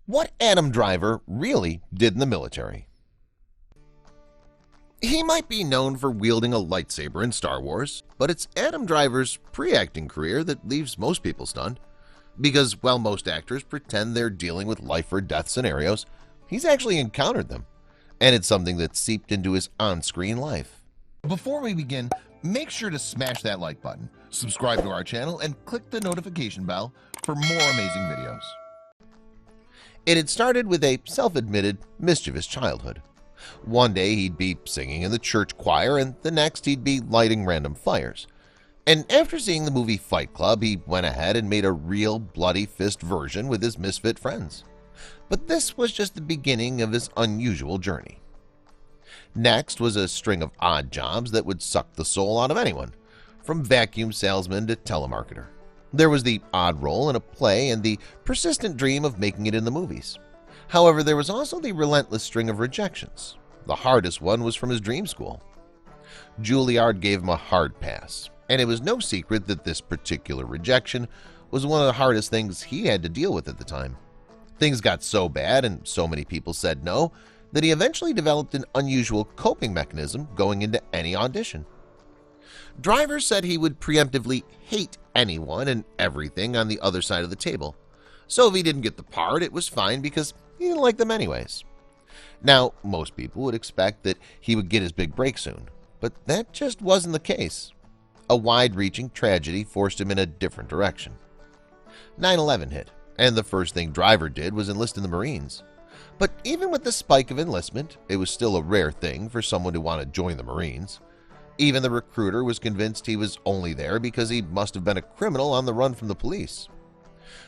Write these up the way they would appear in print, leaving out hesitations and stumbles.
What Adam Driver really did in the military. He might be known for wielding a lightsaber in Star Wars, but it's Adam Driver's pre-acting career that leaves most people stunned. Because while most actors pretend they're dealing with life-or-death scenarios, he's actually encountered them, and it's something that's seeped into his on-screen life. Before we begin, make sure to smash that like button, subscribe to our channel, and click the notification bell for more amazing videos. It had started with a self-admitted mischievous childhood. One day he'd be singing in the church choir, and the next he'd be lighting random fires. And after seeing the movie Fight Club, he went ahead and made a real bloody fist version with his misfit friends. But this was just the beginning of his unusual journey. Next was a string of odd jobs that would suck the soul out of anyone, from vacuum salesman to telemarketer. There was the odd role in a play and the persistent dream of making it in the movies. However, there was also the relentless string of rejections. The hardest one was from his dream school. Juilliard gave him a hard pass, and it was no secret that this particular rejection was one of the hardest things he had to deal with at the time. Things got so bad and so many people said no that he eventually developed an unusual coping mechanism going into any audition. Driver said he would preemptively hate anyone and everything on the other side of the table. So if he didn't get the part, it was fine because he didn't like them anyways. Now, most people would expect that he would get his big break soon, but that just wasn't the case. A wide-reaching tragedy forced him in a different direction. 9/11 hit, and the first thing Driver did was enlist in the Marines. But even with the spike of enlistment, it was still a rare thing for someone to want to join the Marines. Even the recruiter was convinced he was only there because he must have been a criminal on the run from the police.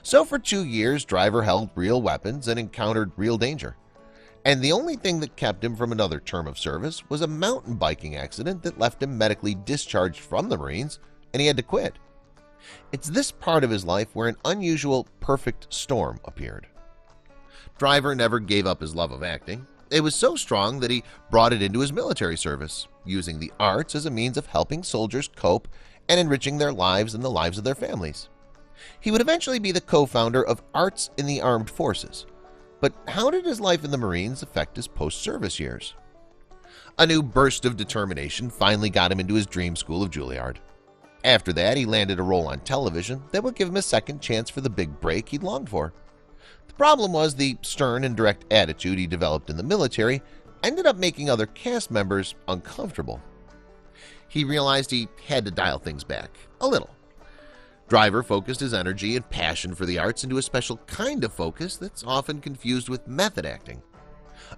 So for 2 years, Driver held real weapons and encountered real danger. And the only thing that kept him from another term of service was a mountain biking accident that left him medically discharged from the Marines, and he had to quit. It's this part of his life where an unusual perfect storm appeared. Driver never gave up his love of acting. It was so strong that he brought it into his military service, using the arts as a means of helping soldiers cope and enriching their lives and the lives of their families. He would eventually be the co-founder of Arts in the Armed Forces. But how did his life in the Marines affect his post-service years? A new burst of determination finally got him into his dream school of Juilliard. After that, he landed a role on television that would give him a second chance for the big break he'd longed for. The problem was the stern and direct attitude he developed in the military ended up making other cast members uncomfortable. He realized he had to dial things back a little. Driver focused his energy and passion for the arts into a special kind of focus that's often confused with method acting.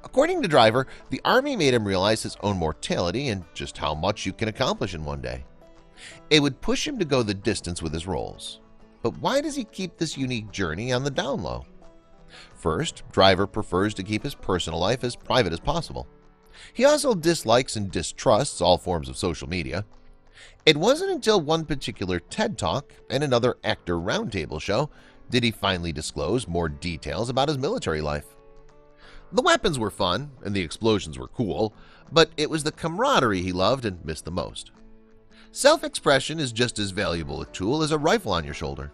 According to Driver, the Army made him realize his own mortality and just how much you can accomplish in one day. It would push him to go the distance with his roles. But why does he keep this unique journey on the down low? First, Driver prefers to keep his personal life as private as possible. He also dislikes and distrusts all forms of social media. It wasn't until one particular TED Talk and another actor roundtable show did he finally disclose more details about his military life. The weapons were fun and the explosions were cool, but it was the camaraderie he loved and missed the most. Self-expression is just as valuable a tool as a rifle on your shoulder.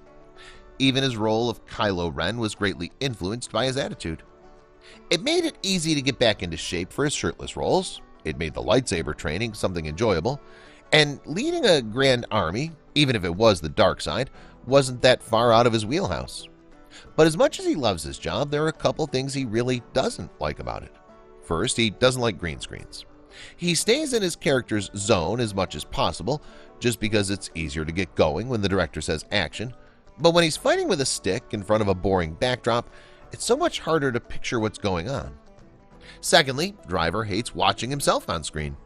Even his role of Kylo Ren was greatly influenced by his attitude. It made it easy to get back into shape for his shirtless roles. It made the lightsaber training something enjoyable. And leading a grand army, even if it was the dark side, wasn't that far out of his wheelhouse. But as much as he loves his job, there are a couple things he really doesn't like about it. First, he doesn't like green screens. He stays in his character's zone as much as possible, just because it's easier to get going when the director says action. But when he's fighting with a stick in front of a boring backdrop, it's so much harder to picture what's going on. Secondly, Driver hates watching himself on screen.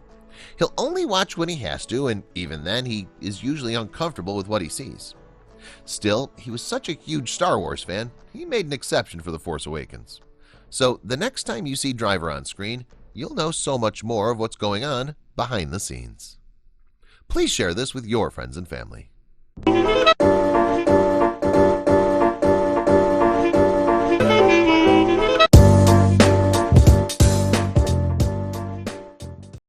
He'll only watch when he has to, and even then he is usually uncomfortable with what he sees. Still, he was such a huge Star Wars fan, he made an exception for The Force Awakens. So the next time you see Driver on screen, you'll know so much more of what's going on behind the scenes. Please share this with your friends and family.